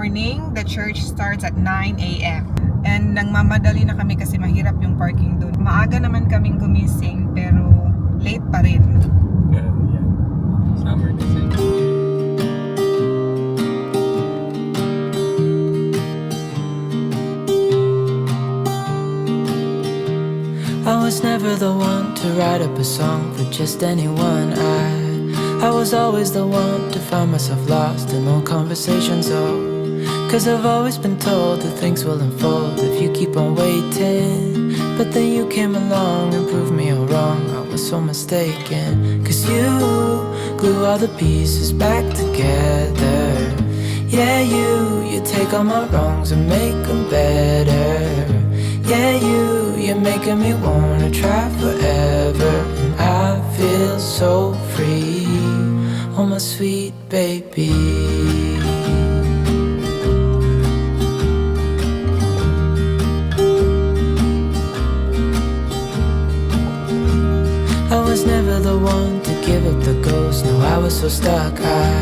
morning. The church starts at 9 a.m. And nangmamadali na kami kasi mahirap yung parking doon. Maaga naman kaming gumising pero late pa rin. Yeah. Summer kasi. I was never the one to write up a song for just anyone. I was always the one to find myself lost in long conversations. Oh, 'cause I've always been told that things will unfold if you keep on waiting. But then you came along and proved me all wrong. I was so mistaken. 'Cause you glue all the pieces back together. Yeah, you take all my wrongs and make them better. Yeah, you're making me wanna try forever. And I feel so free, oh my sweet baby. I was never the one to give up the ghost. No, I was so stuck. I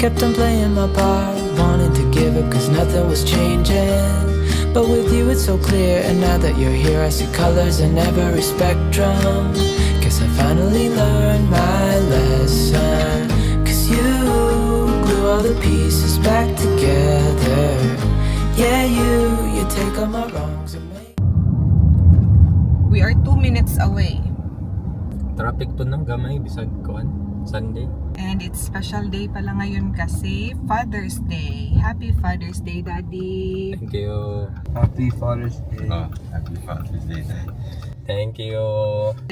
kept on playing my part, wanting to give up 'cause nothing was changing. But with you it's so clear, and now that you're here I see colors in every spectrum. Guess I finally learned my lesson. 'Cause you glue all the pieces back together. Yeah, you take all my wrongs and make... We are 2 minutes away. Traffic to ng gamay, bisag kuan. Sunday. And it's special day pala ngayon kasi Father's Day. Happy Father's Day, Daddy. Thank you. Happy Father's Day. Oh, happy Father's Day. Thank you.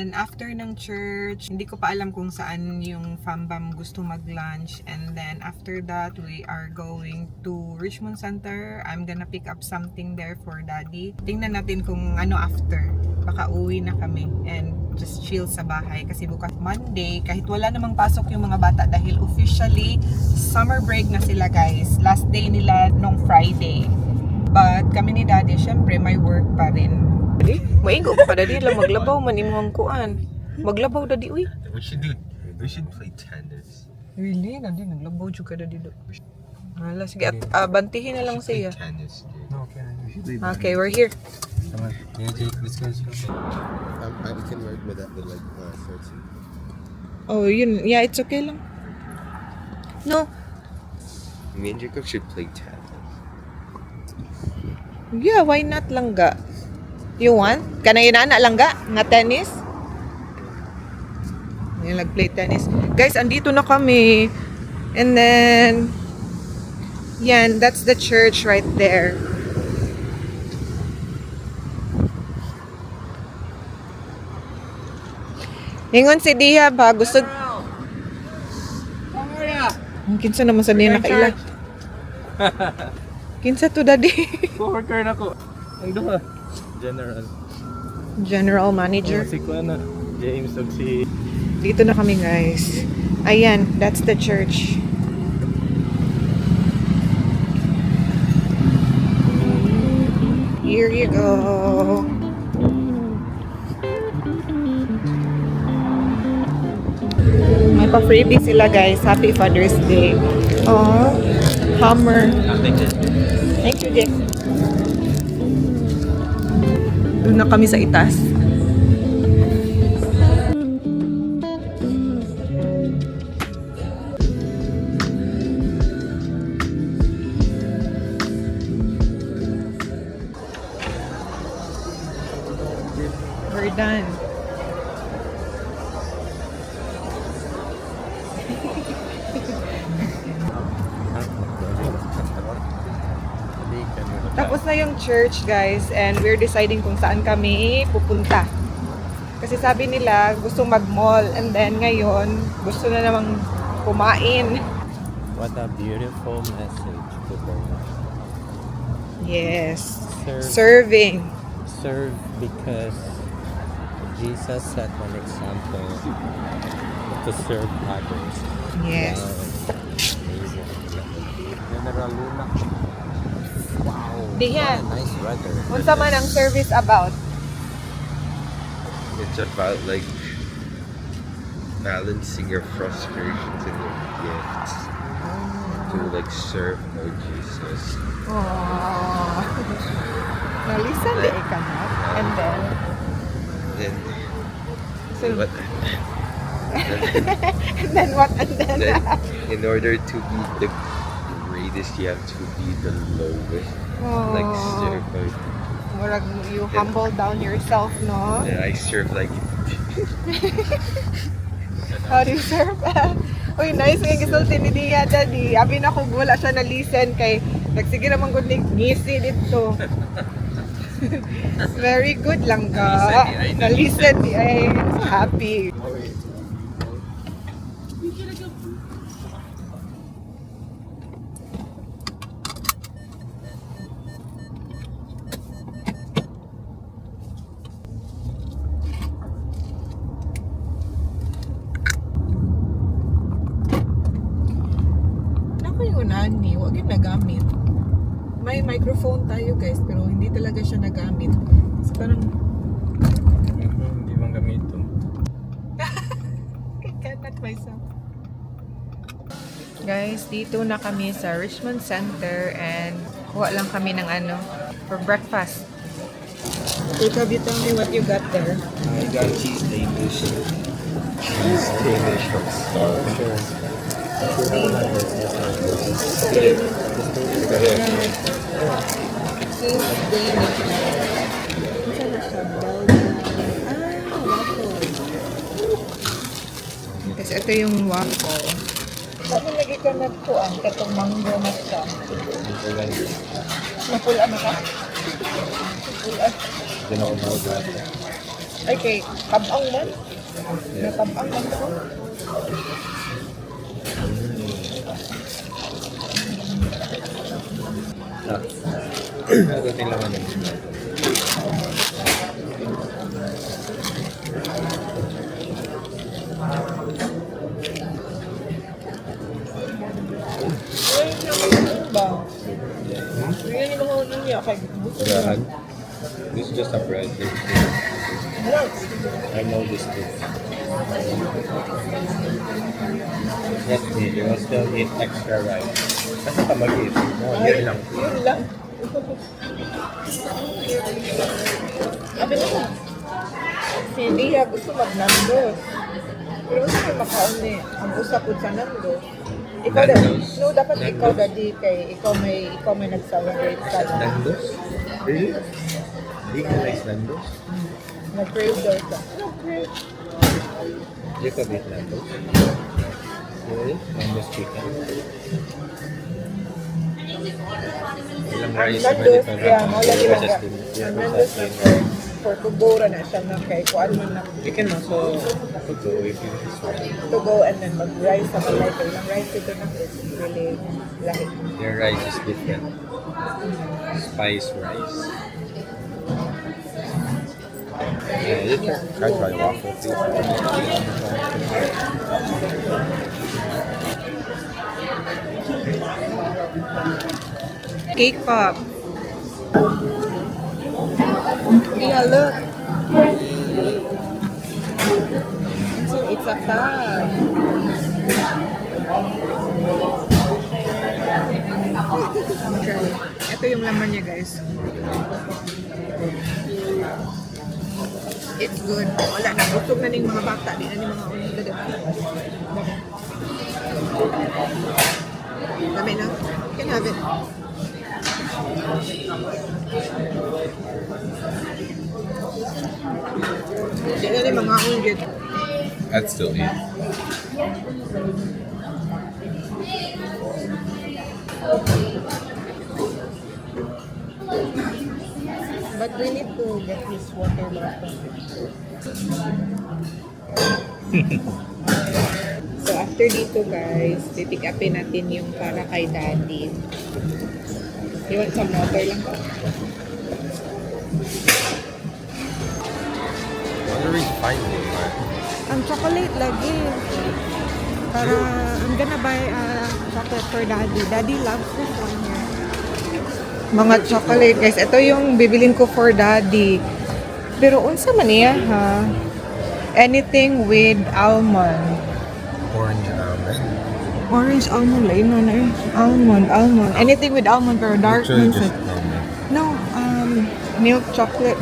And after ng church, hindi ko pa alam kung saan yung fambam gusto mag-lunch. And then after that, we are going to Richmond Center. I'm gonna pick up something there for Daddy. Tingnan natin kung ano after. Baka uwi na kami and just chill sa bahay kasi bukas Monday, kahit wala namang pasok yung mga bata dahil officially summer break na sila, guys. Last day nila nung Friday. But kami ni Daddy, syempre may work pa rin. Maingo pa Daddy lang maglabaw man imong kuan. Maglabaw Daddy, uy. We should play tennis. Really? Daddy, naglabaw juga Daddy do. Hala, sige, at bantihin na lang siya. Tennis. Okay. We should play Okay, we're here. Come on. Yeah, Jake, let's go. I can work with that with like 13. Oh, yun. Yeah, it's okay lang. No. Me and Jacob should play tennis. Yeah, why not langga? You want? Kanang inana langga nga tennis? Yung nag-play tennis. Guys, andito na kami. And then yan, that's the church right there. Ingon si Dia ba gusto ang kinsa naman sa niya nakaila. Kinsa to Daddy? Co-worker na ko. Ang duha. General manager. Si Kuana. James og si... Dito na kami, guys. Ayan, that's the church. Here you go. May pa-freebie sila, guys. Happy Father's Day. Oh, hammer. Thank you, Dick. Doon na kami sa itaas. We're done. Tapos na yung church, guys, and we're deciding kung saan kami pupunta. Kasi sabi nila gusto mag-mall, and then ngayon gusto na namang kumain. What a beautiful message today. Yes. Serve. Serving. Serve because Jesus set an example to serve others. Yes. Amazing. General Luna. Wow. Diyan. Nice weather. Unsa man ang service about? It's about like balancing your frustrations and your gifts. So to like serve Lord Jesus. Oh. Nalisa di ka na. And then, Then so, what? and then what? And then, Then in order to be the greatest, you have to be the lowest. Like serve Lord. murag you humble down yourself, no? Yeah, I serve like How do you serve? Uy, nice nga gisulti ni Dia, Daddy. Abi na kung wala siya na-listen kay nagsige naman gud ni ngisi dito. Very good lang ka. Na-listen di ay happy. Naku yung nani, wag yung nagamit. May microphone tayo guys, pero hindi talaga siya nagamit. So parang, Hindi bang gamito. I cannot myself. Guys, dito na kami sa Richmond Center and kuha lang kami ng ano, for breakfast. Teka, you tell me what you got there. I got cheese Danish. Cheese Danish from Starbucks. Cheese Danish. Isa na siya, Belgian. Waffle. Kasi ito yung waffle. Bakit lagi ka nagpuan? Katong mango na siya. Napula na ka? Napula. Then I'll know that. Okay, tabang man. Natabang man ko. Ano din naman yun? Ay, naman ba? Yan yung mga unang niya. Kaya gusto niya. Yan. This is just a bread. I know this too. Yes, you will still eat extra rice. Kasi ka mag-eat. No, Ay, yan lang. yun lang. Sabi na si Dia gusto magnandos. Pero gusto ko makaon ni ang usapod sa nandos. Ikaw da, Nandos? no, dapat Nandos? ikaw dadi kay ikaw may nag-celebrate sa Nandos? Really? Hindi ka nice Nandos? nag-crave daw ka. No, crave. Hindi ka eat Nandos? Really? Nandos chicken? Ilang rice ba Nandos, dito? yeah, maulagi lang ka. Yeah, Ang nandos na for kubura na siya na kay kuan man na you can also go if you want. to go and then mag-rice sa malay. Kaya yung rice dito na is really lahi. Their rice is different. Spice rice. Yeah, you can try waffle too. Cake pop. Yeah, look. So it's a pie. Okay. Ito yung laman niya, guys. It's good. Wala na. Busog na ning mga bata. Di na ning mga unod na. Dami na. You can have it. Di na ning mga unod. I'd still eat. But we need to get this water bottle. So after dito guys, pipick upin natin yung para kay Daddy. You want some water lang ba? Wonder is finding one. Ang chocolate lagi. Para, I'm gonna buy chocolate for Daddy. Daddy loves this one here. Mga chocolate guys. Ito yung bibilin ko for Daddy. Pero unsa man niya ha? Anything with almond. Orange almond. Orange almond, lain na eh. Almond. Anything with almond pero dark Actually, minsan. just almond. No, milk chocolate.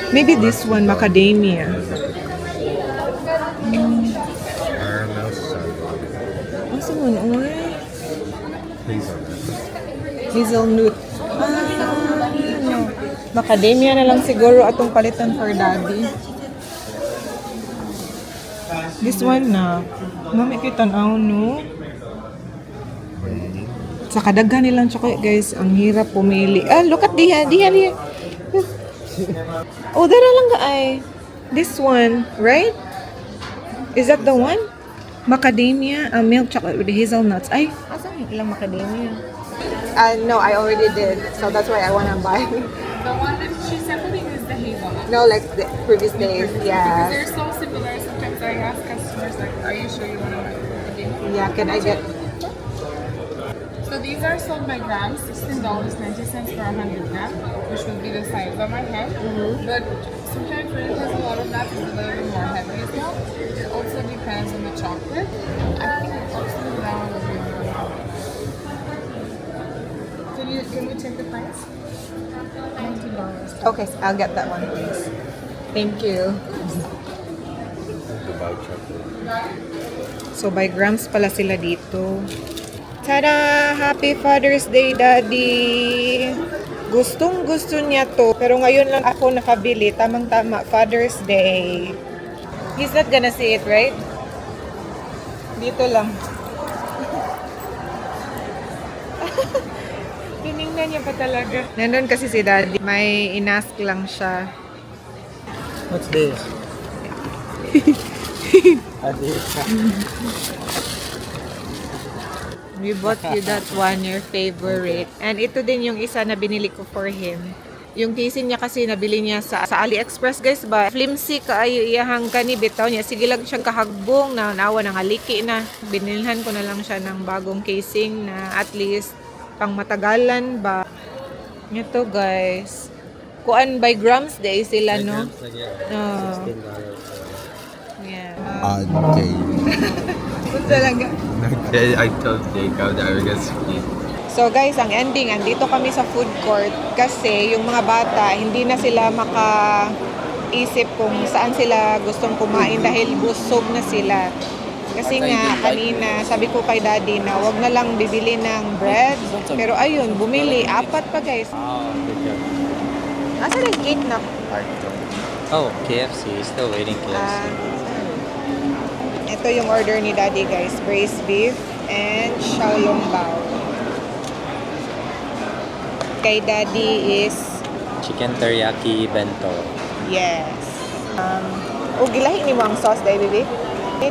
Maybe this one, macadamia. Caramel sun. Asa man, oy? Hazelnut. Hazelnut. No. Macadamia na lang siguro atong palitan for daddy. This one na. Mami kita na no? Sa kadaghan nilang chocolate guys, ang hirap pumili. Ah, look at diha. Oh, dara lang ka ay. This one, right? Is that the one? Macadamia, milk chocolate with the hazelnuts. Ay, asan yung ilang macadamia? No, I already did. So that's why I wanna buy. The one that she's sampling is the hazelnut. No, like the previous days. Because Yeah. they're so similar. Sometimes I ask customers like, "Are you sure you want to buy it?" Yeah, can I get... So these are sold by grams, $16.90 for 100 grams, which would be the size of my head. But sometimes when it has a lot of nuts, it's a little bit more heavy as well. It also depends on the chocolate. I think also that one would be more. Can we check the price? $19. Okay, I'll get that one, please. Thank you. Dubai chocolate. So, by grams pala sila dito. Tada! Happy Father's Day, Daddy! Gustong gusto niya to. Pero ngayon lang ako nakabili. Tamang-tama, Father's Day. He's not gonna see it, right? Dito lang. Tinignan niya pa talaga. Nandun kasi si Daddy. May inask lang siya. What's this? Adis. We bought you that one, your favorite. And ito din yung isa na binili ko for him. Yung casing niya kasi nabili niya sa AliExpress guys ba. Flimsy kaayo iyahang kani bitaw niya. Sige lang siyang kahagbong na nawa ng haliki na. Binilhan ko na lang siya ng bagong casing na at least pang matagalan ba. Ito guys. Kuan by grams day sila no. Oh. Yeah. Okay. Kung talaga. I told Jacob that we're gonna split. So guys, ang ending, andito kami sa food court kasi yung mga bata, hindi na sila makaisip kung saan sila gustong kumain dahil busog na sila. Kasi nga, kanina, sabi ko kay daddy na wag na lang bibili ng bread. Pero ayun, bumili. 4 pa guys. Asa yung cake na? Oh, KFC. Still waiting KFC. Ito yung order ni daddy guys. Braised beef and xiaolong bao. Kay daddy is Chicken teriyaki bento. yes. Gilahi ni mo ang sauce dahil baby.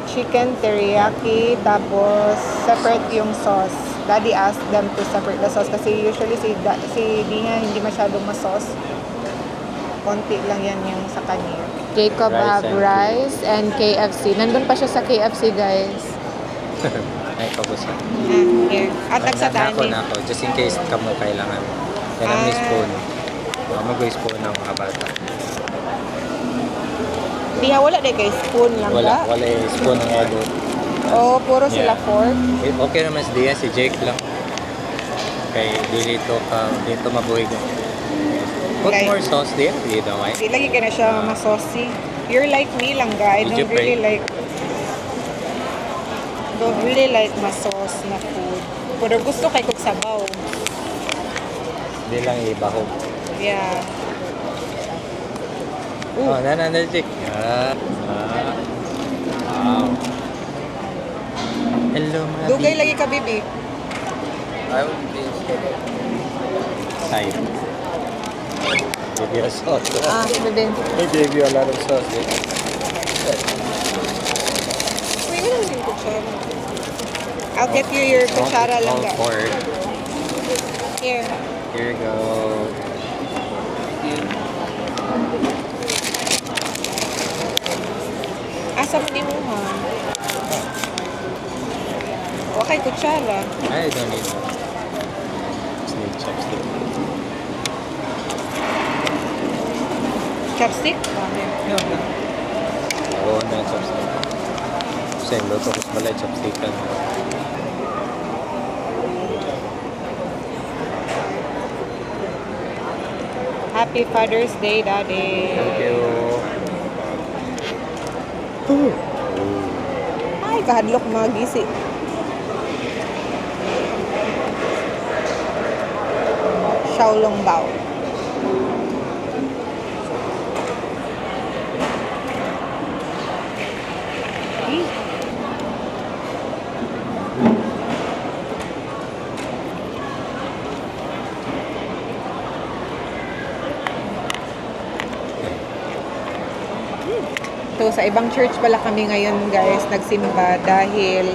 Chicken teriyaki tapos separate yung sauce. Daddy asked them to separate the sauce kasi usually si Diha hindi masyadong ma-sauce. Konti lang yan yung sa kanya. Jacob Rice have and rice and KFC. Nandun pa siya sa KFC guys. Ay, pabusa. Here. At sa tani. Na ako. Just in case kamo kailangan. Yan ang spoon. Mag-spoon ng mga bata. Diha wala din kay spoon lang Wala ba? yung spoon ng edo. Oh, puro sila Yeah. fork. Okay naman si Dia, si Jake lang. Okay, dito mabuhay ko. Put Like- more sauce there, dito ay. Di lagi ka na siya ma-saucy. You're like me lang, guy. Did you pray? Don't really like ma-sauce na food. Pero gusto kay kong sabaw. Hindi lang ibahog. Yeah. Oh, nanay Jake. Wow. Hello, mga Dugay lagi ka, bibi. I would be side. Give you a sauce. Bibi. They gave you a lot of sauce. Eh? Wait, ano yung kutsara? I'll get you your kutsara lang, All guy. four. Here. Here you go. Asa mo di mo, ha? Okay, kutsara. I don't need one. Just need chopstick. Chopstick? Oo, na chopstick. Kasi luto ko sa balay, chopstick ka. Happy Father's Day, Daddy. Thank you. Ay, kahadlok mga gisi. Xiaolong Bao. So, sa ibang church pala kami ngayon, guys, nagsimba dahil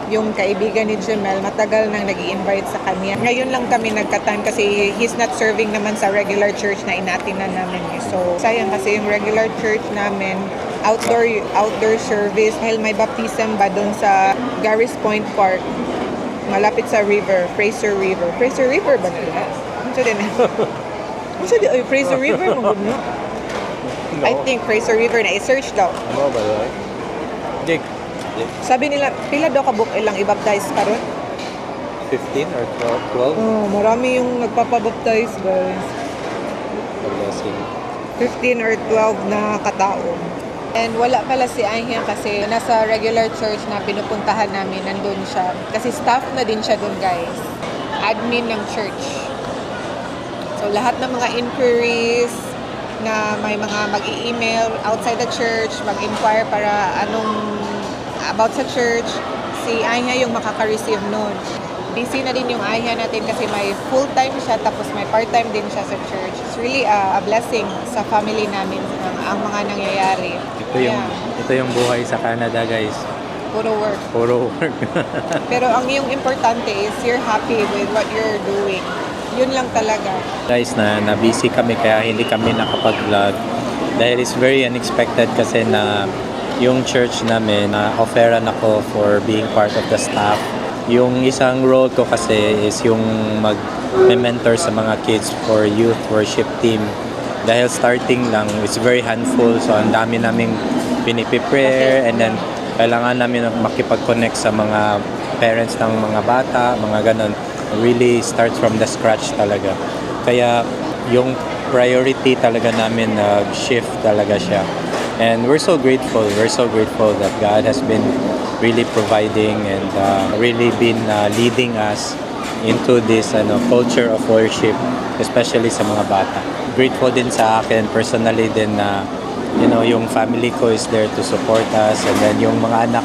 yung kaibigan ni Jemel, matagal nang nag-i-invite sa kanya. Ngayon lang kami nagka-time kasi he's not serving naman sa regular church na inatinan namin. So, sayang kasi yung regular church namin, outdoor service dahil may baptism ba doon sa Garris Point Park, malapit sa river, Fraser River. Fraser River ba nila? Ano siya din? Ano siya din? Ay, Fraser River, magod na. I think Fraser River na i-search daw. Ano ba yun? Jake, Sabi nila, pila daw ka book ilang i-baptize karon? 15 or 12? Oh, marami yung nagpapabaptize, guys. Blessing. 15 or 12 na katao. And wala pala si Anya kasi nasa regular church na pinupuntahan namin, nandun siya. Kasi staff na din siya dun, guys. Admin ng church. So, lahat ng mga inquiries na may mga mag-i-email outside the church, mag-inquire para about sa church, si Anya yung makaka-receive nun. Busy na din yung Anya natin kasi may full-time siya tapos may part-time din siya sa church. It's really a blessing sa family namin ang mga nangyayari. Ito yung buhay sa Canada, guys. Puro work. Puro work. Pero ang yung importante is you're happy with what you're doing. Yun lang talaga. Guys, na busy kami kaya hindi kami nakapag-vlog. Dahil it's very unexpected kasi na yung church namin, offeran ako for being part of the staff. Yung isang role ko kasi is yung mag-mentor sa mga kids for youth worship team. Dahil starting lang, it's very handful. So, ang dami naming pinipiprayer and then kailangan namin makipag-connect sa mga parents ng mga bata, mga ganon. Really starts from the scratch talaga. Kaya yung priority talaga namin shift talaga siya. And we're so grateful that God has been really providing and really been leading us into this culture of worship, especially sa mga bata. Grateful din sa akin personally din na yung family ko is there to support us, and then yung mga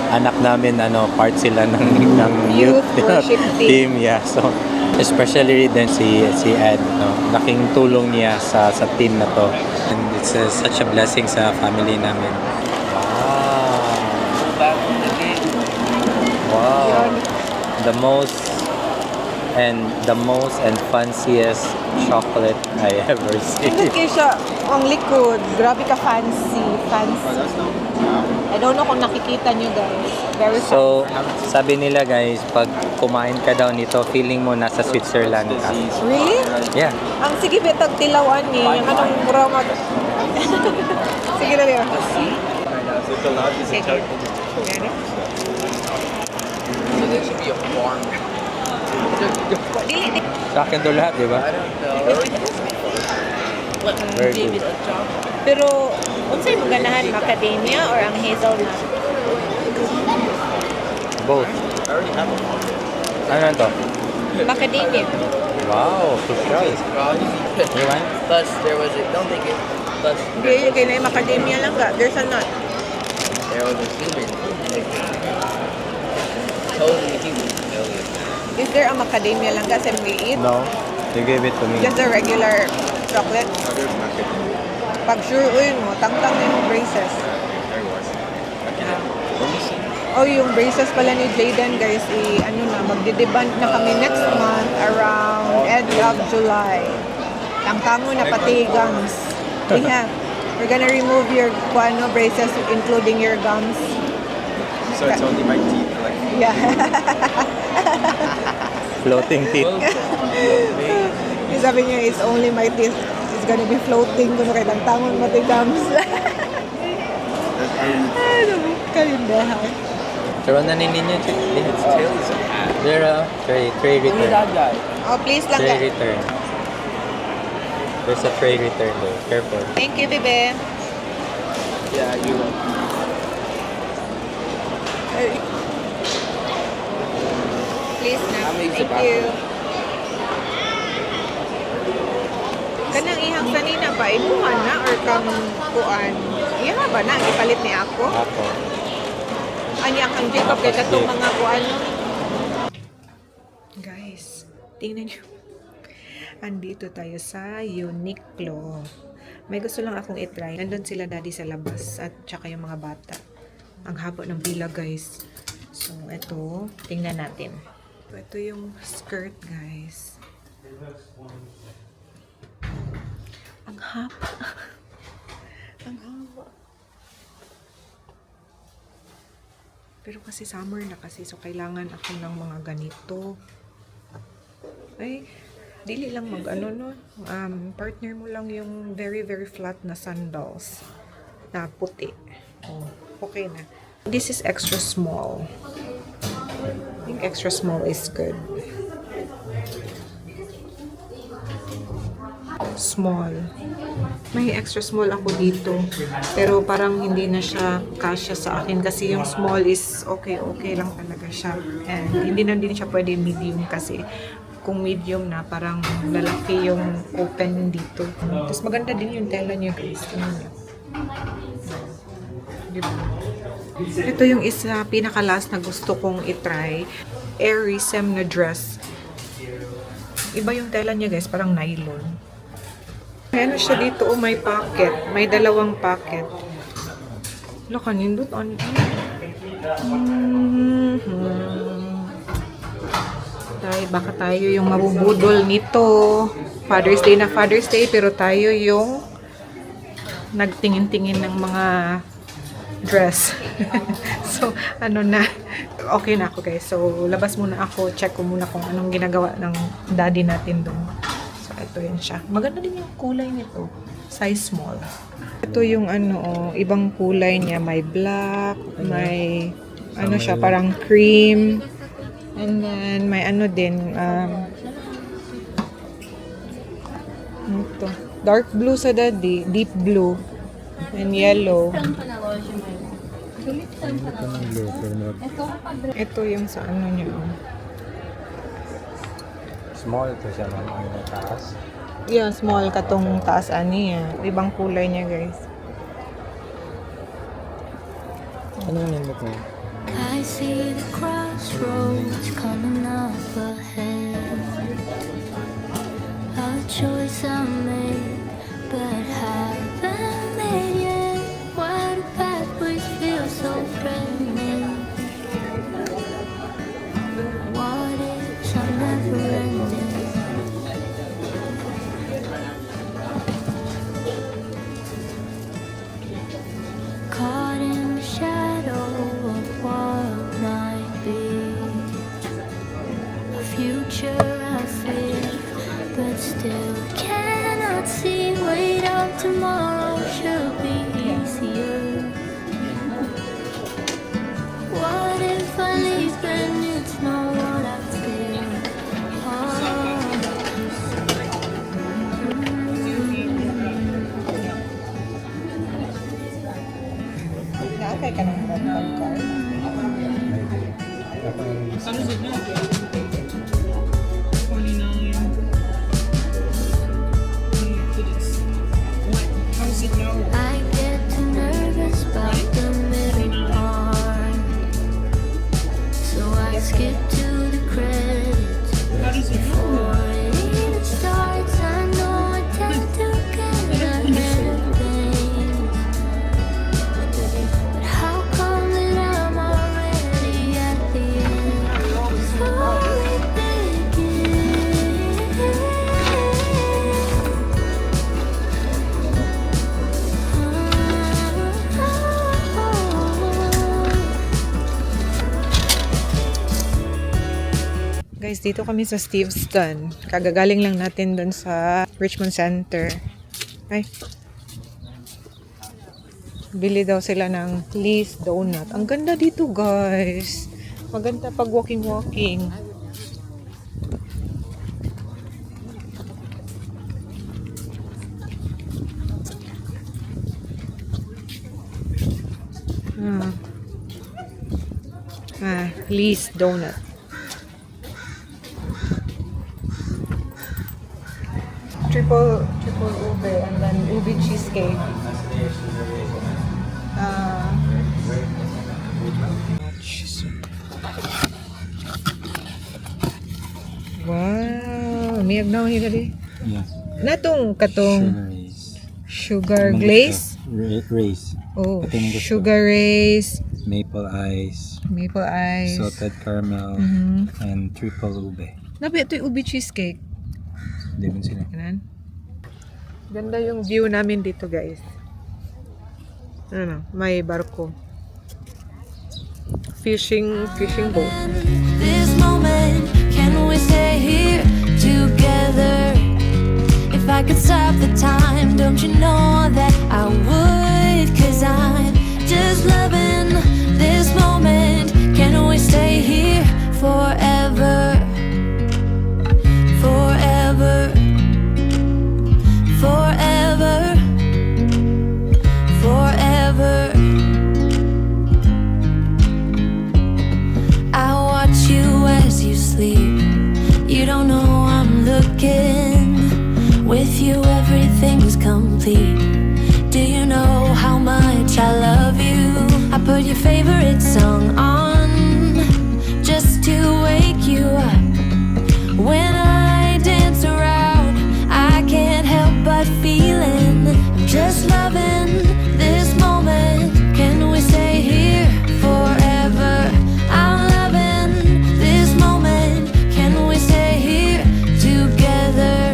anak namin part sila ng Youth worship team. Yeah, so especially din si Ed, laking tulong niya sa team na to, and it's such a blessing sa family namin. Wow, the most and fanciest chocolate I ever seen. Tingnan kayo siya, ang likod. Grabe ka fancy. I don't know kung nakikita nyo, guys. Very So, sabi nila, guys, pag kumain ka daw nito, feeling mo nasa Switzerland ka. Really? Yeah. Ang sige betag tilawan ni, yung anong mura mag... Sige na rin. Sige. Gano? So there should be a farm. Dili. Sa akin to lahat, di ba? Very good. Pero, unsay mo ganahan, macadamia or ang hazelnut? Both. Ano to? Macadamia. Wow, surprise. You want? Plus, there was a, don't think it, plus, Hindi, kaya na macadamia lang ka. There's a nut. there was a human. Totally human. Is there a macadamia lang ka sa maliit? No. You gave it to me. Just a regular chocolate? Pag sure, mo, tangtang na yung braces. Oh, yung braces pala ni Jayden, guys, magdideband na kami next month around end of July. Tangtango na pati gums. Yeah. We're gonna remove your braces, including your gums. So it's only my teeth, like. Yeah. Floating teeth. Sabi niya, it's only my teeth. It's gonna be floating. Kung kay tangtangon mati gums. Ano, kalindahan. Pero nanin niya, There, tray return. Oh, please lang. Tray return. There's a tray return there. Careful. Thank you, bebe. Yeah, you will. Please na. I'm gonna use the Thank you. bathroom. Kanang ihang sanina ba? Imuhan na or kang kuan? Iya ba na? Ipalit ni ako? Ako. Anya kang Jacob kay katong mga kuan. Guys, tingnan nyo. Andito tayo sa Uniqlo. May gusto lang akong itry. Nandun sila daddy sa labas at tsaka yung mga bata. Ang haba ng pila, guys. So, ito. Tingnan natin. Ito yung skirt, guys. Ang haba. Ang haba. Pero kasi summer na kasi, so kailangan ako ng mga ganito. Ay, dili lang mag ano no. Partner mo lang yung very very flat na sandals na puti. Oh, okay na. This is extra small. I think extra small is good. Small. May extra small ako dito. Pero parang hindi na siya kasya sa akin kasi yung small is okay lang talaga siya. And hindi na din siya pwede medium kasi kung medium na parang lalaki yung open dito. Tapos maganda din yung tela niya, guys. Tingnan niyo. Diba? Ito yung isa pinaka-last na gusto kong itry. Airy sem na dress. Iba yung tela niya, guys. Parang nylon. Ano siya dito? Oh, may pocket. May dalawang pocket. Laka, nindot on. Baka tayo yung mabubudol nito. Father's Day na Father's Day, pero tayo yung nagtingin-tingin ng mga dress. So, ano na, okay na ako guys. So, labas muna ako, check ko muna kung anong ginagawa ng daddy natin doon. So, ito yun siya. Maganda din yung kulay nito. Size small. Ito yung ano, ibang kulay niya. May black, may ano siya, parang cream. And then, may ano din, ito. Dark blue sa daddy, deep blue, and yellow. Ito yung sa ano niya. Small to siya man ang taas. Yeah, small katong taas ani. Ibang kulay niya, guys. Ano yung nindot mo? I see the crossroads coming up ahead. A choice I made, but haven't made yet. Why do pathways feel so threatening? What if I'm never ending? Caught in the shadow of what might be. A future I fear, but still cannot see. Wait up, tomorrow should be easier. What if I leave and it's not what I feel? Nakakay ka ng rental car? I get too nervous about the middle part, so I skip to the credits before it even starts. I know I tend to get ahead of things, but how come that I'm already at the end before we begin? Guys, dito kami sa Steve's Done. Kagagaling lang natin dun sa Richmond Center. Ay. Bili daw sila ng Lee's Donut. Ang ganda dito, guys. Maganda pag walking-walking. Lee's Donut. Triple ube and then ube cheesecake. Wow, may agnaw ni dali. Yeah. Natong katong sugar glaze. Race. Oh, Ito yung gusto. sugar race, Maple ice. maple ice. Salted caramel. Mhm. And triple ube. Nabi ito yung ube cheesecake. Hindi mo sila. Ganun. Ganda yung view namin dito, guys. Ano, may barko. Fishing boat. This moment, can we stay here together? If I could stop the time, don't you know that I would? 'Cause I'm just loving this moment. Can we stay here forever? Forever. Forever. Forever. I watch you as you sleep. You don't know I'm looking. With you everything's complete. Do you know how much I love you? I put your favorite song on just to wake you up. When I dance around, I can't help but feeling I'm just loving this moment. Can we stay here forever? I'm loving this moment. Can we stay here together?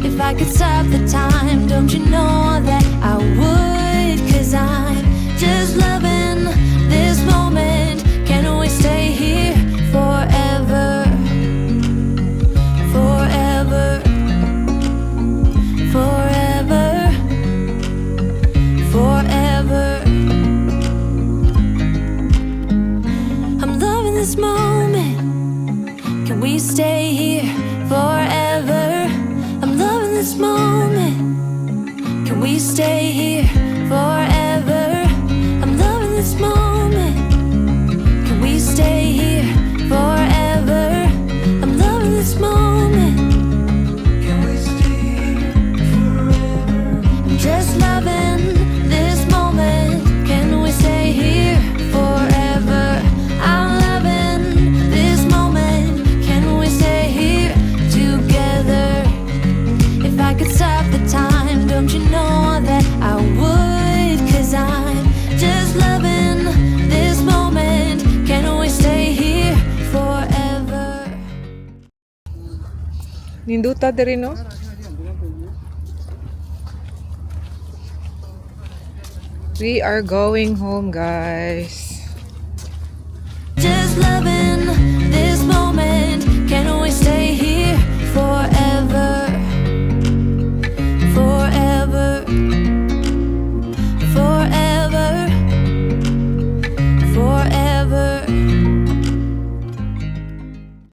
If I could stop the time, don't you know that I would? 'Cause I'm just loving this moment. Can we stay here forever? Forever. Forever. Forever. I'm loving this moment. Can we stay here forever? I'm loving this moment. Can we stay here forever? I'm loving this moment. Can we stay here forever? I'm loving this moment. Can we stay here forever? I'm just loving this moment. Can we stay here forever? I'm loving this moment. Can we stay here together? If I could stop the time, don't you know that I would? 'Cause I'm just loving this moment. Can we stay here forever? Ninduta diri no? We are going home, guys. Just loving